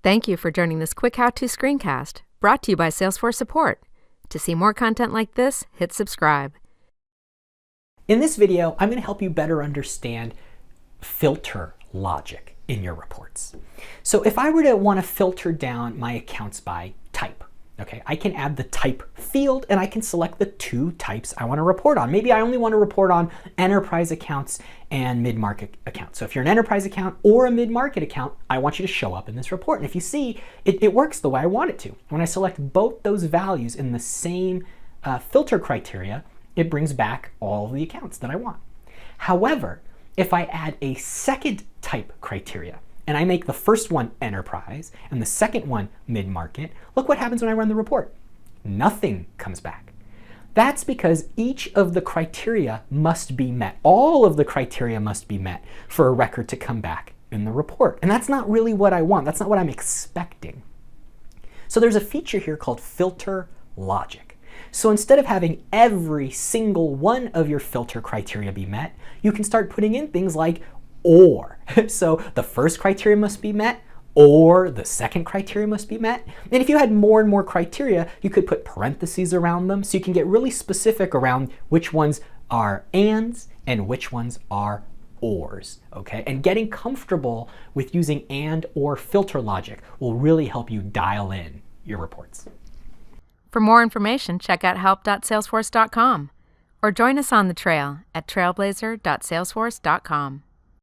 Thank you for joining this quick how-to screencast brought to you by Salesforce Support. To see more content like this, hit subscribe. In this video, I'm going to help you better understand filter logic in your reports. So if I were to want to filter down my accounts by type, okay, I can add the type field and I can select the two types I want to report on. Maybe I only want to report on enterprise accounts and mid-market accounts. So if you're an enterprise account or a mid-market account, I want you to show up in this report. And if you see, it works the way I want it to. When I select both those values in the same filter criteria, it brings back all of the accounts that I want. However, if I add a second type criteria, and I make the first one enterprise and the second one mid-market, look what happens when I run the report. Nothing comes back. That's because each of the criteria must be met. All of the criteria must be met for a record to come back in the report. And that's not really what I want. That's not what I'm expecting. So there's a feature here called filter logic. So instead of having every single one of your filter criteria be met, you can start putting in things like or. So the first criteria must be met, or the second criteria must be met. And if you had more and more criteria, you could put parentheses around them so you can get really specific around which ones are ands and which ones are ors, okay? And getting comfortable with using and or filter logic will really help you dial in your reports. For more information, check out help.salesforce.com or join us on the trail at trailblazer.salesforce.com.